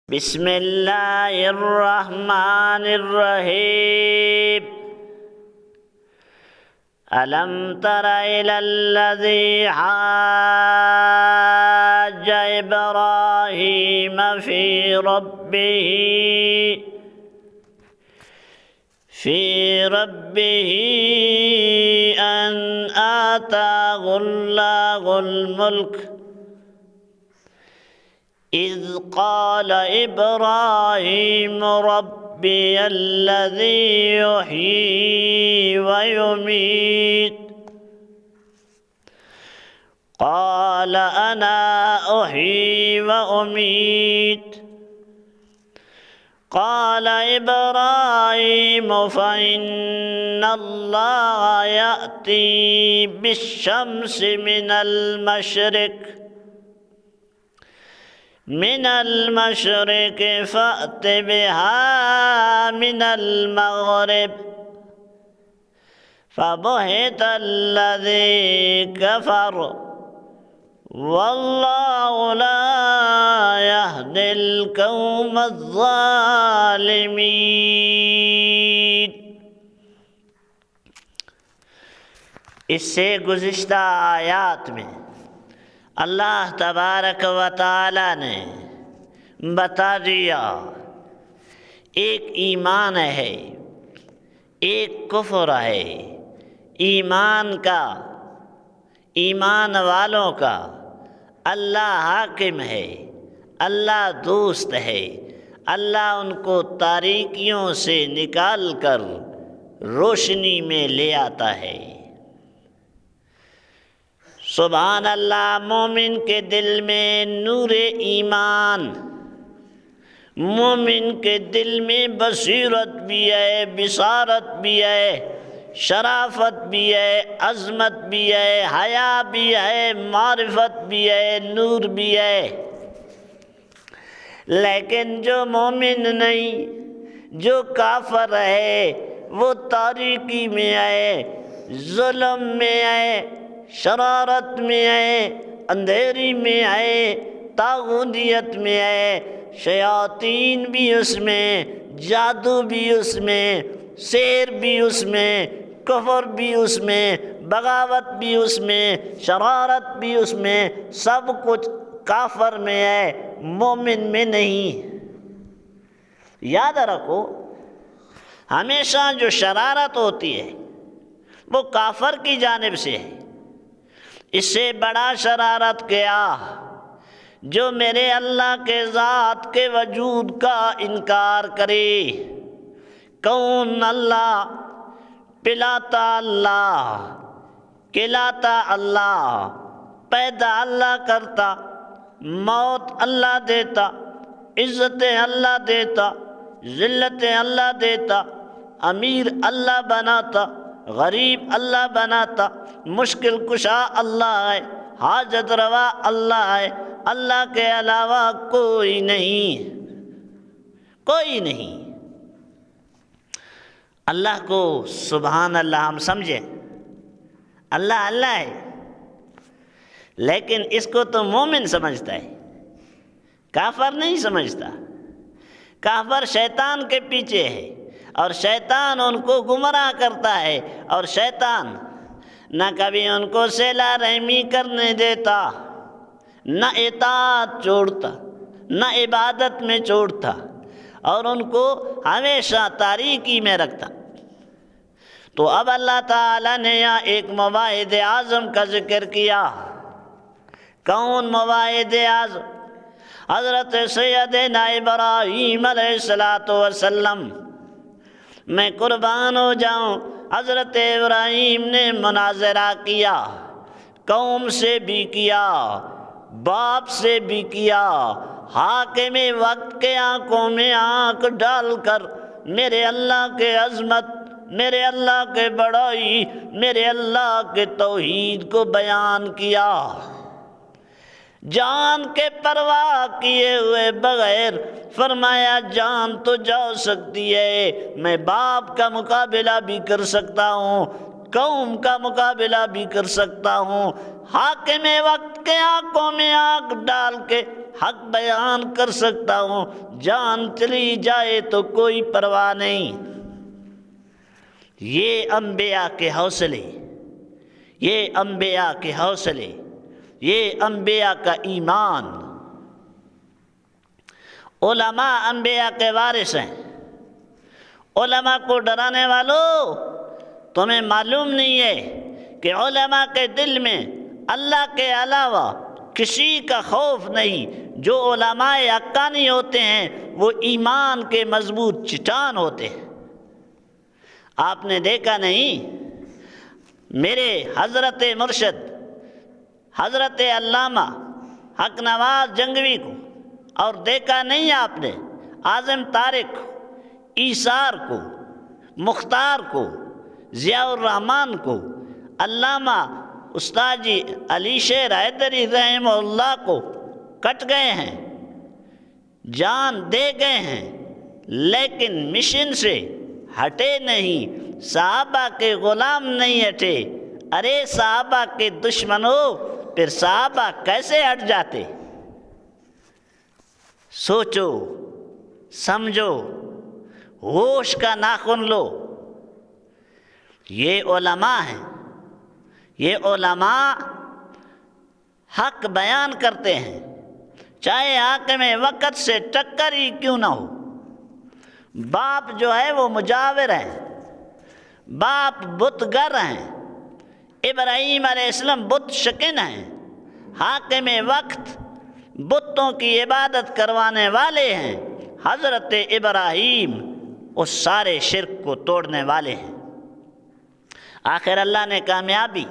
بسم اللہ الرحمن الرحیم الم تر الی الذی حاج ابراہیم فی ربہ ان آتاہ اللہ الملک اذ قال ابراہیم ربی الذی یحیی ویمیت قال انا احیی وامیت قال ابراہیم فإن اللہ یأتی بالشمس من المشرق فأت بها من المغرب فبہت الذی کفر واللہ لا یہدی القوم الظالمین۔ اس سے گزشتہ آیات میں اللہ تبارک و تعالی نے بتا دیا ایک ایمان ہے، ایک کفر ہے۔ ایمان والوں کا اللہ حاکم ہے، اللہ دوست ہے، اللہ ان کو تاریکیوں سے نکال کر روشنی میں لے آتا ہے۔ سبحان اللہ، مومن کے دل میں نور ایمان، مومن کے دل میں بصیرت بھی ہے، بصارت بھی ہے، شرافت بھی ہے، عظمت بھی ہے، حیا بھی ہے، معرفت بھی ہے، نور بھی ہے۔ لیکن جو مومن نہیں، جو کافر ہے، وہ تاریکی میں ہے، ظلم میں ہے، شرارت میں ہے، اندھیری میں ہے، طاغوتیت میں ہے، شیاطین بھی اس میں، جادو بھی اس میں، سحر بھی اس میں، کفر بھی اس میں، بغاوت بھی اس میں، شرارت بھی اس میں، سب کچھ کافر میں ہے، مومن میں نہیں۔ یاد رکھو، ہمیشہ جو شرارت ہوتی ہے وہ کافر کی جانب سے ہے۔ اس سے بڑا شرارت کیا؟ جو میرے اللہ کے ذات کے وجود کا انکار کرے۔ کون اللہ؟ پلاتا اللہ، کھلاتا اللہ، پیدا اللہ کرتا، موت اللہ دیتا، عزت اللہ دیتا، ذلت اللہ دیتا، امیر اللہ بناتا، غریب اللہ بناتا، مشکل کشا اللہ ہے، حاجت روا اللہ ہے۔ اللہ کے علاوہ کوئی نہیں، کوئی نہیں۔ اللہ کو سبحان اللہ ہم سمجھیں، اللہ اللہ ہے، لیکن اس کو تو مومن سمجھتا ہے، کافر نہیں سمجھتا۔ کافر شیطان کے پیچھے ہے اور شیطان ان کو گمراہ کرتا ہے، اور شیطان نہ کبھی ان کو صلہ رحمی کرنے دیتا، نہ اطاعت چھوڑتا، نہ عبادت میں چھوڑتا، اور ان کو ہمیشہ تاریکی میں رکھتا۔ تو اب اللہ تعالیٰ نے یہاں ایک مواعظ اعظم کا ذکر کیا۔ کون مواعظ اعظم؟ حضرت سیدنا ابراہیم علیہ السلام، میں قربان ہو جاؤں، حضرت ابراہیم نے مناظرہ کیا، قوم سے بھی کیا، باپ سے بھی کیا، حاکم وقت کے آنکھوں میں آنکھ ڈال کر میرے اللہ کے عظمت، میرے اللہ کے بڑائی، میرے اللہ کے توحید کو بیان کیا۔ جان کے پرواہ کیے ہوئے بغیر فرمایا جان تو جا سکتی ہے، میں باپ کا مقابلہ بھی کر سکتا ہوں، قوم کا مقابلہ بھی کر سکتا ہوں۔ حاکم وقت کے آنکھوں میں آنکھ ڈال کے حق بیان کر سکتا ہوں، جان چلی جائے تو کوئی پرواہ نہیں۔ یہ انبیاء کے حوصلے، یہ انبیاء کے حوصلے، یہ انبیاء کا ایمان۔ علماء انبیاء کے وارث ہیں۔ علماء کو ڈرانے والوں، تمہیں معلوم نہیں ہے کہ علماء کے دل میں اللہ کے علاوہ کسی کا خوف نہیں۔ جو علماء حقانی ہوتے ہیں وہ ایمان کے مضبوط چٹان ہوتے ہیں۔ آپ نے دیکھا نہیں میرے حضرت مرشد حضرت علامہ حق نواز جنگوی کو، اور دیکھا نہیں آپ نے اعظم طارق کو، ایثار کو، مختار کو، ضیاء الرحمن کو، علامہ استاد جی علی شیر حیدری رحمہ اللہ کو کٹ گئے ہیں، جان دے گئے ہیں، لیکن مشن سے ہٹے نہیں، صحابہ کے غلام نہیں ہٹے۔ ارے صحابہ کے دشمنوں، پھر صحابہ کیسے ہٹ جاتے؟ سوچو، سمجھو، ہوش کا ناخن لو۔ یہ علماء ہیں، یہ علماء حق بیان کرتے ہیں، چاہے حاکم وقت سے ٹکر ہی کیوں نہ ہو۔ باپ جو ہے وہ مجاور ہے، باپ بت گر ہیں، ابراہیم علیہ السلام بت شکن ہیں، حاکم وقت بتوں کی عبادت کروانے والے ہیں، حضرت ابراہیم اس سارے شرک کو توڑنے والے ہیں۔ آخر اللہ نے کامیابی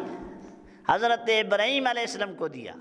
حضرت ابراہیم علیہ السلام کو دیا۔